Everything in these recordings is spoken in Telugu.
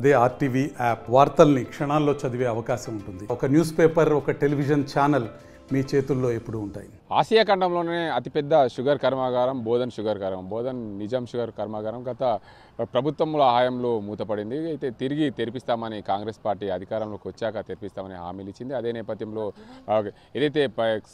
అదే ఆర్టీవీ యాప్ వార్తల్ని క్షణాల్లో చదివే అవకాశం ఉంటుంది. ఒక న్యూస్ పేపర్, ఒక టెలివిజన్ ఛానల్ మీ చేతుల్లో ఎప్పుడూ ఉంటాయి. ఆసియా ఖండంలోనే అతిపెద్ద షుగర్ కర్మాగారం బోధన్ షుగర్ కర్మాగారం, బోధన్ నిజాం షుగర్ కర్మాగారం గత ప్రభుత్వంలో హయాంలో మూతపడింది. అయితే తిరిగి తెరిపిస్తామని కాంగ్రెస్ పార్టీ అధికారంలోకి వచ్చాక తెరిపిస్తామని హామీలు ఇచ్చింది. అదే నేపథ్యంలో ఏదైతే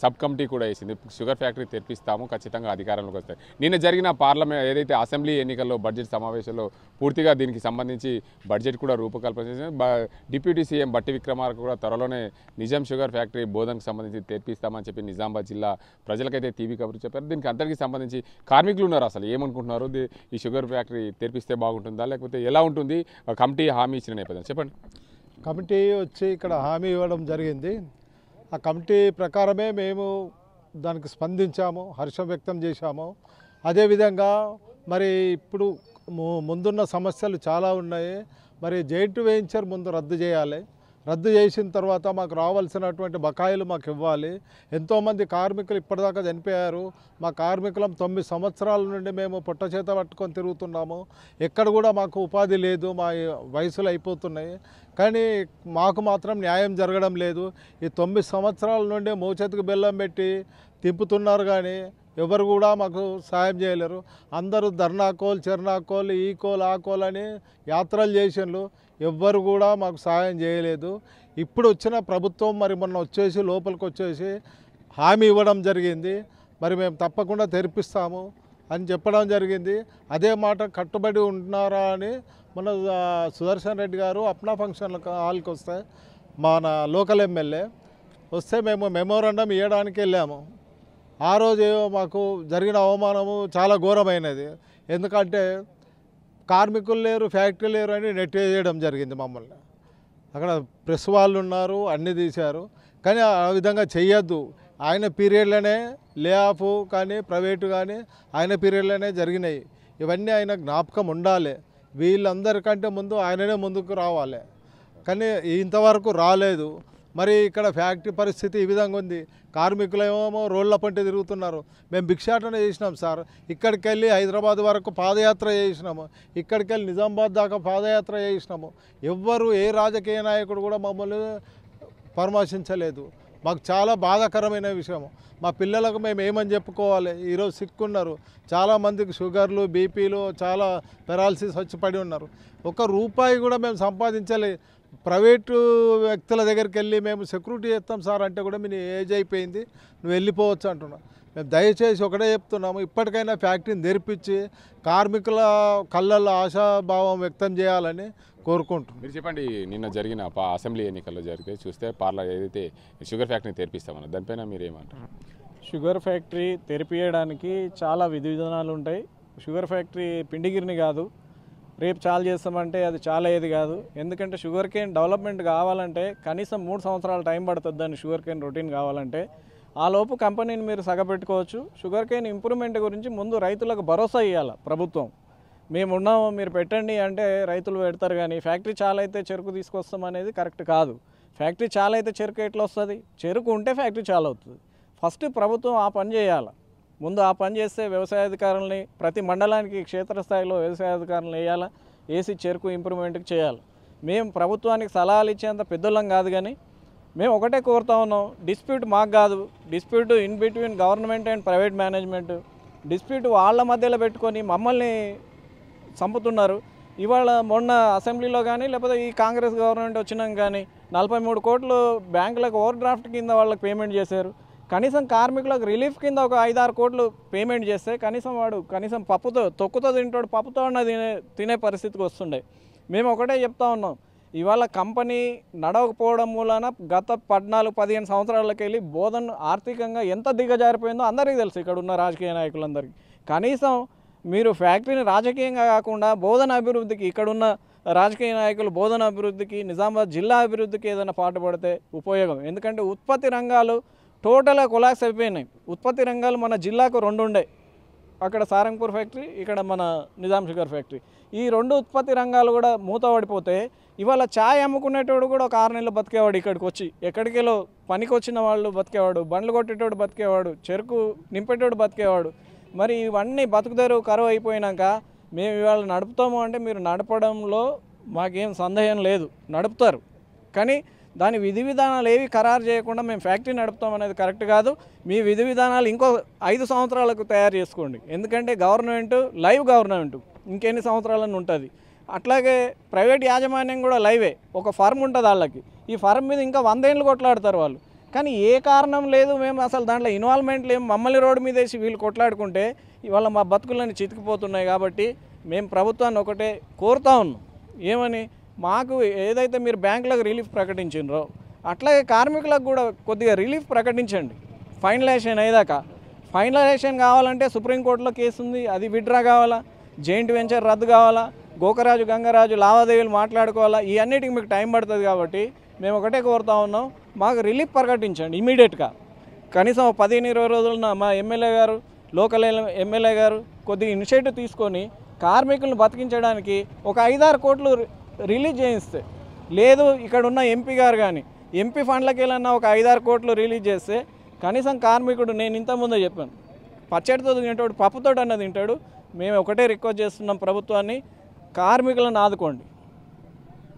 సబ్ కమిటీ కూడా వేసింది, షుగర్ ఫ్యాక్టరీ తెరిపిస్తాము, ఖచ్చితంగా అధికారంలోకి వస్తాయి. నిన్న జరిగిన పార్లమెంట్ ఏదైతే అసెంబ్లీ ఎన్నికల్లో బడ్జెట్ సమావేశంలో పూర్తిగా దీనికి సంబంధించి బడ్జెట్ కూడా రూపకల్పన చేసింది. డిప్యూటీ సీఎం బట్టి విక్రమార్క కూడా త్వరలోనే నిజాం షుగర్ ఫ్యాక్టరీ బోధన్కి సంబంధించి తెరిపిస్తామని చెప్పి నిజామాబాద్ జిల్లా ప్రజలకైతే టీవీ కబురు చెప్పారు. దీనికి అందరికీ సంబంధించి కార్మికులు ఉన్నారు, అసలు ఏమనుకుంటున్నారు, ఈ షుగర్ ఫ్యాక్టరీ తెరిపిస్తే బాగుంటుందా లేకపోతే ఎలా ఉంటుంది, కమిటీ హామీ ఇచ్చిన నేపథ్యం చెప్పండి. కమిటీ వచ్చి ఇక్కడ హామీ ఇవ్వడం జరిగింది. ఆ కమిటీ ప్రకారమే మేము దానికి స్పందించాము, హర్షం వ్యక్తం చేశాము. అదేవిధంగా మరి ఇప్పుడు ముందున్న సమస్యలు చాలా ఉన్నాయి. మరి జాయింట్ వెంచర్ ముందు రద్దు చేయాలి. రద్దు చేసిన తర్వాత మాకు రావాల్సినటువంటి బకాయిలు మాకు ఇవ్వాలి. ఎంతోమంది కార్మికులు ఇప్పటిదాకా చనిపోయారు. మా కార్మికులం 9 సంవత్సరాల నుండి మేము పొట్ట చేత పట్టుకొని తిరుగుతున్నాము. ఎక్కడ కూడా మాకు ఉపాధి లేదు, మా వయసులు అయిపోతున్నాయి. కానీ మాకు మాత్రం న్యాయం జరగడం లేదు. ఈ 9 సంవత్సరాల నుండి మోచేతికి బెల్లం పెట్టి తిప్పుతున్నారు, కానీ ఎవరు కూడా మాకు సాయం చేయలేరు. అందరూ ధర్నాకోల్, చెర్నాకోల్, ఈ కోల్ ఆ కోల్ అని యాత్రలు చేసిండ్రు, ఎవ్వరు కూడా మాకు సాయం చేయలేదు. ఇప్పుడు వచ్చిన ప్రభుత్వం మరి మొన్న వచ్చేసి లోపలికి వచ్చేసి హామీ ఇవ్వడం జరిగింది. మరి మేము తప్పకుండా తెరిపిస్తాము అని చెప్పడం జరిగింది. అదే మాట కట్టుబడి ఉంటున్నారా అని మన సుదర్శన్ రెడ్డి గారు అప్నా ఫంక్షన్ హాల్కి వస్తే మన లోకల్ ఎమ్మెల్యే వస్తే మేము మెమోరాండం ఇవ్వడానికి వెళ్ళాము. ఆ రోజు మాకు జరిగిన అవమానము చాలా ఘోరమైనది. ఎందుకంటే కార్మికులు లేరు, ఫ్యాక్టరీ లేరు అని నెట్టేయడం జరిగింది మమ్మల్ని. అక్కడ ప్రెస్ వాళ్ళు ఉన్నారు, అన్నీ తీశారు. కానీ ఆ విధంగా చెయ్యొద్దు. ఆయన పీరియడ్లోనే లే ఆఫ్ కానీ ప్రైవేటు కానీ ఆయన పీరియడ్లోనే జరిగినాయి. ఇవన్నీ ఆయన జ్ఞాపకం ఉండాలి. వీళ్ళందరికంటే ముందు ఆయననే ముందుకు రావాలి. కానీ ఇంతవరకు రాలేదు. మరి ఇక్కడ ఫ్యాక్టరీ పరిస్థితి ఈ విధంగా ఉంది. కార్మికులేమో రోడ్ల పంటి తిరుగుతున్నారు. మేము భిక్షాటన చేసినాం సార్. ఇక్కడికి వెళ్ళి హైదరాబాద్ వరకు పాదయాత్ర చేసినాము, ఇక్కడికి వెళ్ళి నిజామాబాద్ దాకా పాదయాత్ర చేసినాము. ఎవ్వరు ఏ రాజకీయ నాయకుడు కూడా మమ్మల్ని పరామర్శించలేదు. మాకు చాలా బాధాకరమైన విషయం. మా పిల్లలకు మేము ఏమని చెప్పుకోవాలి. ఈరోజు సిక్కున్నారు, చాలామందికి షుగర్లు, బీపీలు, చాలా పెరాలసిస్ వచ్చి పడి ఉన్నారు. ₹1 కూడా మేము సంపాదించలే. ప్రైవేటు వ్యక్తుల దగ్గరికి వెళ్ళి మేము సెక్యూరిటీ చేస్తాం సార్ అంటే కూడా మీ ఏజ్ అయిపోయింది, నువ్వు వెళ్ళిపోవచ్చు అంటున్నాం. మేము దయచేసి ఒకటే చెప్తున్నాము, ఇప్పటికైనా ఫ్యాక్టరీని తెరిపించి కార్మికుల కళ్ళల్లో ఆశాభావం వ్యక్తం చేయాలని కోరుకుంటున్నాం. మీరు చెప్పండి, నిన్న జరిగిన అసెంబ్లీ ఎన్నికల్లో జరిగితే చూస్తే ఏదైతే షుగర్ ఫ్యాక్టరీ తెరిపిస్తామన్నారు, దానిపైన మీరు ఏమంటారు? షుగర్ ఫ్యాక్టరీ తెరిపియడానికి చాలా విధి విధానాలు ఉంటాయి. షుగర్ ఫ్యాక్టరీ పిండిగిరిని కాదు, రేపు చాలు చేస్తామంటే అది చాలా ఏది కాదు. ఎందుకంటే షుగర్ కేన్ డెవలప్మెంట్ కావాలంటే కనీసం 3 సంవత్సరాల టైం పడుతుంది. దాన్ని షుగర్ కేన్ రొటీన్ కావాలంటే ఆ లోపు కంపెనీని మీరు సగపెట్టుకోవచ్చు. షుగర్ కేన్ ఇంప్రూవ్మెంట్ గురించి ముందు రైతులకు భరోసా ఇవ్వాలి ప్రభుత్వం. మేము ఉన్నాము, మీరు పెట్టండి అంటే రైతులు పెడతారు. కానీ ఫ్యాక్టరీ చాలా అయితే చెరుకు తీసుకొస్తాం అనేది కరెక్ట్ కాదు. ఫ్యాక్టరీ చాలా అయితే చెరుకు ఎట్లా వస్తుంది? చెరుకు ఉంటే ఫ్యాక్టరీ చాలా అవుతుంది. ఫస్ట్ ప్రభుత్వం ఆ పని చేయాలి. ముందు ఆ పని చేస్తే వ్యవసాయ అధికారులని ప్రతి మండలానికి క్షేత్రస్థాయిలో వ్యవసాయ అధికారులను వేయాలి, వేసి చెరుకు ఇంప్రూవ్మెంట్కి చేయాలి. మేము ప్రభుత్వానికి సలహాలు ఇచ్చేంత పెద్దోళ్ళం కాదు, కానీ మేము ఒకటే కోరుతా ఉన్నాం, డిస్ప్యూట్ మాకు కాదు, dispute in between government and private management. Dispute వాళ్ళ మధ్యలో పెట్టుకొని మమ్మల్ని చంపుతున్నారు. ఇవాళ మొన్న అసెంబ్లీలో కానీ లేకపోతే ఈ కాంగ్రెస్ గవర్నమెంట్ వచ్చినాక కానీ 43 కోట్లు బ్యాంకులకు ఓవర్ డ్రాఫ్ట్ కింద వాళ్ళకి పేమెంట్ చేశారు. కనీసం కార్మికులకు రిలీఫ్ కింద ఒక 5-6 కోట్లు పేమెంట్ చేస్తే కనీసం తొక్కుతో తింటాడు, పప్పుతో తినే పరిస్థితికి వస్తుండే. మేము ఒకటే చెప్తా ఉన్నాం, ఇవాళ కంపెనీ నడవకపోవడం మూలాన గత 14-15 సంవత్సరాలకు వెళ్ళి బోధన్ ఆర్థికంగా ఎంత దిగజారిపోయిందో అందరికీ తెలుసు, ఇక్కడ ఉన్న రాజకీయ నాయకులందరికీ. కనీసం మీరు ఫ్యాక్టరీని రాజకీయంగా కాకుండా బోధన అభివృద్ధికి, ఇక్కడున్న రాజకీయ నాయకులు బోధన అభివృద్ధికి, నిజామాబాద్ జిల్లా అభివృద్ధికి ఏదైనా పాటుపడితే ఉపయోగం. ఎందుకంటే ఉత్పత్తి రంగాలు టోటల్గా కొలాక్స్ అయిపోయినాయి. ఉత్పత్తి రంగాలు మన జిల్లాకు 2 ఉండే, అక్కడ సారంగపూర్ ఫ్యాక్టరీ, ఇక్కడ మన నిజాం షుగర్ ఫ్యాక్టరీ. ఈ 2 ఉత్పత్తి రంగాలు కూడా మూతపడిపోతే ఇవాళ ఛాయ్ అమ్ముకునేటోడు కూడా ఒక 6 నెలలు బతికేవాడు, ఇక్కడికి వచ్చి ఎక్కడికెళ్ళో పనికి వచ్చిన వాళ్ళు బతికేవాడు, బండ్లు కొట్టేటోడు బతికేవాడు, చెరుకు నింపేటోడు బతికేవాడు. మరి ఇవన్నీ బతుకుదారు కరువు అయిపోయినాక మేము ఇవాళ నడుపుతాము అంటే మీరు నడపడంలో మాకేం సందేహం లేదు, నడుపుతారు. కానీ దాని విధి విధానాలు ఏవి ఖరారు చేయకుండా మేము ఫ్యాక్టరీ నడుపుతాం అనేది కరెక్ట్ కాదు. మీ విధి విధానాలు ఇంకో 5 సంవత్సరాలకు తయారు చేసుకోండి. ఎందుకంటే గవర్నమెంట్ లైవ్ గవర్నమెంట్ ఇంకెన్ని సంవత్సరాలని ఉంటుంది. అట్లాగే ప్రైవేట్ యాజమాన్యం కూడా లైవే, ఒక ఫర్మ్ ఉంటుంది వాళ్ళకి. ఈ ఫర్మ్ మీద ఇంకా 100 ఏళ్ళు కొట్లాడతారు వాళ్ళు. కానీ ఏ కారణం లేదు, మేము అసలు దాంట్లో ఇన్వాల్వ్మెంట్ లేము. మమ్మల్ని రోడ్డు మీద వేసి వీళ్ళు కొట్లాడుకుంటే ఇవాళ మా బతుకులని చితికిపోతున్నాయి. కాబట్టి మేము ప్రభుత్వాన్ని ఒకటే కోరుతా ఉన్నాం, ఏమని, మాకు ఏదైతే మీరు బ్యాంకులకు రిలీఫ్ ప్రకటించినరో అట్లాగే కార్మికులకు కూడా కొద్దిగా రిలీఫ్ ప్రకటించండి. ఫైనలైజేషన్ అయ్యేదాకా. ఫైనలైజేషన్ కావాలంటే సుప్రీంకోర్టులో కేసు ఉంది, అది విత్డ్రా కావాలా, జాయింట్ వెంచర్ రద్దు కావాలా, గోకరాజు గంగరాజు లావాదేవీలు మాట్లాడుకోవాలా, ఈ అన్నిటికి మీకు టైం పడుతుంది. కాబట్టి మేము ఒకటే కోరుతా ఉన్నాం, మాకు రిలీఫ్ ప్రకటించండి ఇమీడియట్గా. కనీసం 15-20 రోజులన మా ఎమ్మెల్యే గారు, లోకల్ ఎమ్మెల్యే గారు కొద్దిగా ఇనిషియేటివ్ తీసుకొని కార్మికులను బతికించడానికి ఒక 5-6 కోట్లు రిలీజ్ చేయిస్తే, లేదు ఇక్కడ ఉన్న ఎంపీ గారు కానీ ఎంపీ ఫండ్లకి వెళ్ళన్నా ఒక 5-6 కోట్లు రిలీజ్ చేస్తే కనీసం కార్మికుడు, నేను ఇంతకుముందే చెప్పాను, పచ్చడితో తింటాడు, పప్పుతో అన్నది తింటాడు. మేము ఒకటే రిక్వెస్ట్ చేస్తున్నాం ప్రభుత్వాన్ని, కార్మికులను ఆదుకోండి.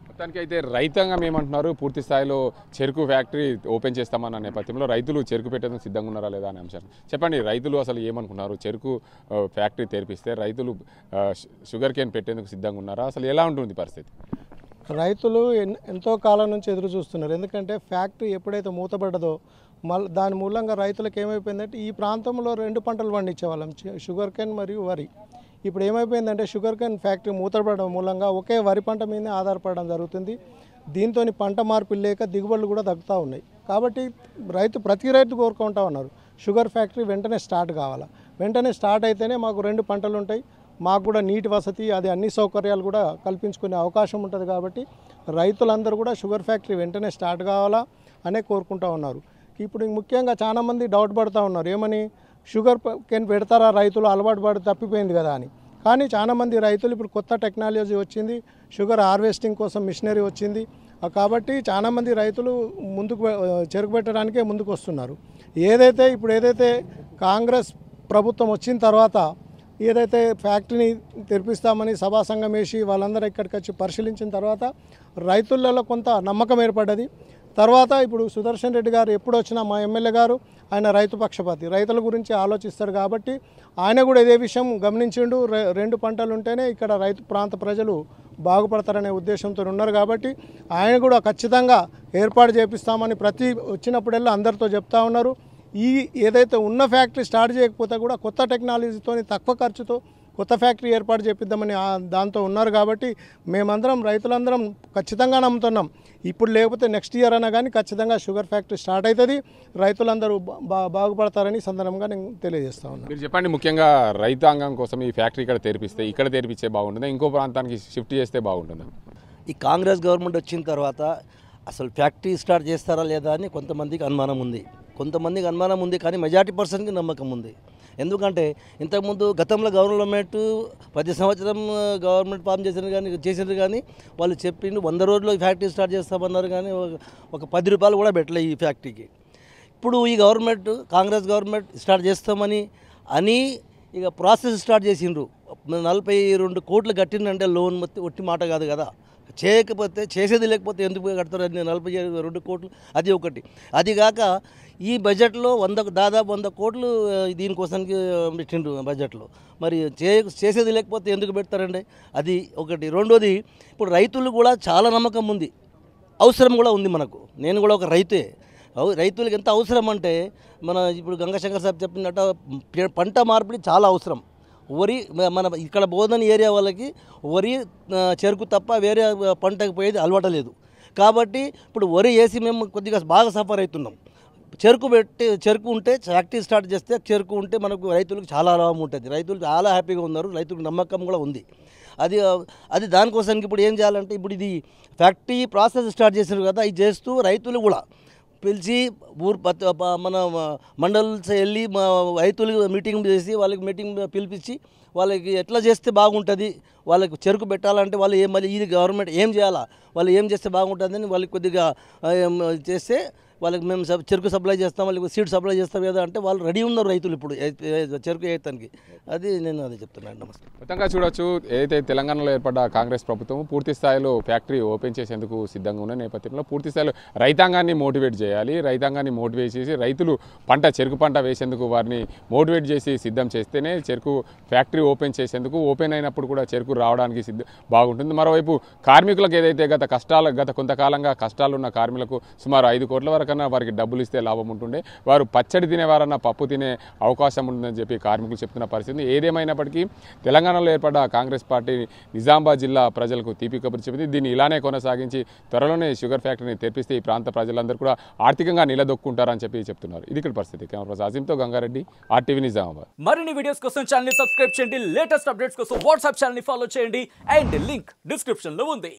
మొత్తానికి అయితే రైతాంగం ఏమంటున్నారు, పూర్తి స్థాయిలో చెరుకు ఫ్యాక్టరీ ఓపెన్ చేస్తామన్న నేపథ్యంలో రైతులు చెరుకు పెట్టేందుకు సిద్ధంగా ఉన్నారా లేదా అనే అంశాన్ని చెప్పండి. రైతులు అసలు ఏమనుకున్నారు, చెరుకు ఫ్యాక్టరీ తెరిపిస్తే రైతులు షుగర్ కేన్ పెట్టేందుకు సిద్ధంగా ఉన్నారా, అసలు ఎలా ఉంటుంది పరిస్థితి? రైతులు ఎంతో కాలం నుంచి ఎదురు చూస్తున్నారు. ఎందుకంటే ఫ్యాక్టరీ ఎప్పుడైతే మూతపడ్డదో దాని మూలంగా రైతులకు ఏమైపోయిందంటే, ఈ ప్రాంతంలో 2 పంటలు పండించేవాళ్ళం, షుగర్ కేన్ మరియు వరి. ఇప్పుడు ఏమైపోయిందంటే షుగర్ కేన్ ఫ్యాక్టరీ మూతపడడం మూలంగా ఒకే వరి పంట మీదనే ఆధారపడడం జరుగుతుంది. దీంతో పంట మార్పులు లేక దిగుబడులు కూడా తగ్గుతూ ఉన్నాయి. కాబట్టి ప్రతి రైతు కోరుకుంటా ఉన్నారు, షుగర్ ఫ్యాక్టరీ వెంటనే స్టార్ట్ కావాలా. వెంటనే స్టార్ట్ అయితేనే మాకు 2 పంటలు ఉంటాయి, మాకు కూడా నీటి వసతి, అది అన్ని సౌకర్యాలు కూడా కల్పించుకునే అవకాశం ఉంటుంది. కాబట్టి రైతులందరూ కూడా షుగర్ ఫ్యాక్టరీ వెంటనే స్టార్ట్ కావాలా అనే కోరుకుంటా ఉన్నారు. ఇప్పుడు ముఖ్యంగా చాలామంది డౌట్ పడుతూ ఉన్నారు, ఏమని, షుగర్ కేన్ పెడతారా రైతులు, అలవాటు పడి తప్పిపోయింది కదా అని. కానీ చాలామంది రైతులు ఇప్పుడు కొత్త టెక్నాలజీ వచ్చింది, షుగర్ హార్వెస్టింగ్ కోసం మిషనరీ వచ్చింది. కాబట్టి చాలామంది రైతులు చెరుకు పెట్టడానికే ముందుకు వస్తున్నారు. ఏదైతే కాంగ్రెస్ ప్రభుత్వం వచ్చిన తర్వాత ఏదైతే ఫ్యాక్టరీని తెరిపిస్తామని సభా సంఘం వేసి వాళ్ళందరూ ఇక్కడికి వచ్చి పరిశీలించిన తర్వాత రైతులలో కొంత నమ్మకం ఏర్పడ్డది. తర్వాత ఇప్పుడు సుదర్శన్ రెడ్డి గారు ఎప్పుడు వచ్చినా, మా ఎమ్మెల్యే గారు, ఆయన రైతు పక్షపాతి, రైతుల గురించి ఆలోచిస్తాడు. కాబట్టి ఆయన కూడా ఇదే విషయం గమనించిండు. 2 పంటలు ఉంటేనే ఇక్కడ రైతు ప్రాంత ప్రజలు బాగుపడతారనే ఉద్దేశంతో ఉన్నారు. కాబట్టి ఆయన కూడా ఖచ్చితంగా ఏర్పాటు చేపిస్తామని ప్రతి వచ్చినప్పుడల్లా అందరితో చెప్తా ఉన్నారు. ఏదైతే ఉన్న ఫ్యాక్టరీ స్టార్ట్ చేయకపోతే కూడా కొత్త టెక్నాలజీతో తక్కువ ఖర్చుతో కొత్త ఫ్యాక్టరీ ఏర్పాటు చేపిద్దామని దాంతో ఉన్నారు. కాబట్టి మేమందరం రైతులందరం ఖచ్చితంగా నమ్ముతున్నాం, ఇప్పుడు లేకపోతే నెక్స్ట్ ఇయర్ అయినా కానీ ఖచ్చితంగా షుగర్ ఫ్యాక్టరీ స్టార్ట్ అవుతుంది, రైతులందరూ బాగుపడతారని సందర్భంగా నేను తెలియజేస్తా ఉన్నాను. మీరు చెప్పండి, ముఖ్యంగా రైతాంగం కోసం ఈ ఫ్యాక్టరీ ఇక్కడ తెరిపిస్తే బాగుంటుందా, ఇంకో ప్రాంతానికి షిఫ్ట్ చేస్తే బాగుంటుందా? ఈ కాంగ్రెస్ గవర్నమెంట్ వచ్చిన తర్వాత అసలు ఫ్యాక్టరీ స్టార్ట్ చేస్తారా లేదా అని కొంతమందికి అనుమానం ఉంది, కానీ మెజారిటీ పర్సన్కి నమ్మకం ఉంది. ఎందుకంటే ఇంతకుముందు గతంలో గవర్నమెంట్ 10 సంవత్సరం గవర్నమెంట్ ఫామ్ చేసినారు కానీ వాళ్ళు చెప్పిండు 100 రోజుల్లో ఫ్యాక్టరీ స్టార్ట్ చేస్తామన్నారు, కానీ ఒక 10 రూపాయలు కూడా పెట్టలే ఈ ఫ్యాక్టరీకి. ఇప్పుడు ఈ కాంగ్రెస్ గవర్నమెంట్ స్టార్ట్ చేస్తామని ఇక ప్రాసెస్ స్టార్ట్ చేసిండ్రు. 42 కోట్లు కట్టిందంటే లోన్ ఒట్టి మాట కాదు కదా, చేసేది లేకపోతే ఎందుకు కడతారు? 42 కోట్లు, అది ఒకటి. అదిగాక ఈ బడ్జెట్లో దాదాపు 100 కోట్లు దీనికోసానికి పెట్టిండ్రు బడ్జెట్లో. మరి చేసేది లేకపోతే ఎందుకు పెడతారండి? అది ఒకటి. రెండోది, ఇప్పుడు రైతులు కూడా చాలా నమ్మకం ఉంది, అవసరం కూడా ఉంది మనకు. నేను కూడా ఒక రైతే. రైతులకు ఎంత అవసరం అంటే, ఇప్పుడు గంగాశంకర్ సాబ్ చెప్పినట్టు పంట మార్పిడి చాలా అవసరం. వరి మన ఇక్కడ బోధన ఏరియా వాళ్ళకి వరి చెరుకు తప్ప వేరే పంటకు పోయేది అలవాటు లేదు. కాబట్టి ఇప్పుడు వరి వేసి మేము కొద్దిగా బాగా సఫర్ అవుతున్నాం. చెరుకు ఉంటే ఫ్యాక్టరీ స్టార్ట్ చేస్తే చెరుకు ఉంటే మనకు రైతులకు చాలా లాభం ఉంటుంది. రైతులు చాలా హ్యాపీగా ఉన్నారు, రైతులకు నమ్మకం కూడా ఉంది. అది దానికోసానికి ఇప్పుడు ఏం చేయాలంటే, ఇప్పుడు ఇది ఫ్యాక్టరీ ప్రాసెస్ స్టార్ట్ చేశారు కదా, ఇది చేస్తూ రైతులు కూడా పిలిచి మన మండల్స్ వెళ్ళి రైతులు మీటింగ్ చేసి వాళ్ళకి పిలిపించి వాళ్ళకి ఎట్లా చేస్తే బాగుంటుంది, వాళ్ళకి చెరుకు పెట్టాలంటే వాళ్ళు మళ్ళీ ఇది గవర్నమెంట్ ఏం చేయాలా, వాళ్ళు ఏం చేస్తే బాగుంటుందని వాళ్ళకి కొద్దిగా చేస్తే వాళ్ళకి మేము చెరుకు సప్లై చేస్తాం, వాళ్ళకి సీడ్ సప్లై చేస్తాం కదా అంటే వాళ్ళు రెడీ ఉన్నారు రైతులు ఇప్పుడు చెరుకు వేయటానికి. అది నేను అది చెప్తున్నాను. నమస్తే. మొత్తంగా చూడొచ్చు, ఏదైతే తెలంగాణలో ఏర్పడ్డ కాంగ్రెస్ ప్రభుత్వం పూర్తి స్థాయిలో ఫ్యాక్టరీ ఓపెన్ చేసేందుకు సిద్ధంగా ఉన్న నేపథ్యంలో పూర్తి స్థాయిలో రైతాంగాన్ని మోటివేట్ చేయాలి. రైతాంగాన్ని మోటివేట్ చేసి రైతులు చెరుకు పంట వేసేందుకు వారిని మోటివేట్ చేసి సిద్ధం చేస్తేనే చెరుకు ఫ్యాక్టరీ ఓపెన్ చేసేందుకు, ఓపెన్ అయినప్పుడు కూడా చెరుకు రావడానికి బాగుంటుంది. మరోవైపు కార్మికులకు ఏదైతే గత కొంతకాలంగా కష్టాలు ఉన్న కార్మికులకు సుమారు 5 కోట్ల వరకన్నా వారికి డబ్బులు ఇస్తే లాభం ఉంటుండే, వారు పచ్చడి తినేవారన్నా పప్పు తినే అవకాశం ఉంటుందని చెప్పి కార్మికులు చెప్తున్న పరిస్థితి. ఏదేమైనప్పటికీ తెలంగాణలో ఏర్పడ్డ కాంగ్రెస్ పార్టీ నిజామాబాద్ జిల్లా ప్రజలకు తీపి కబురు చెప్పింది. దీన్ని ఇలానే కొనసాగించి త్వరలోనే షుగర్ ఫ్యాక్టరీని తెరిపిస్తే ఈ ప్రాంత ప్రజలందరూ కూడా ఆర్థికంగా నిలదొక్కుంటారని చెప్పి చెప్తున్నారు. ఇది ఇక్కడ పరిస్థితి. కెమెరా పర్సన్ అజీంతో గంగారెడ్డి, RTV నిజామాబాద్. మరిన్ని వీడియోస్ కోసం ఛానల్ ని సబ్స్క్రైబ్ చేయండి, లేటెస్ట్ అప్డేట్స్ కోసం వాట్సాప్ ఛానల్ ని ఫాలో చేయండి అండ్ లింక్ డిస్క్రిప్షన్ లో ఉంది.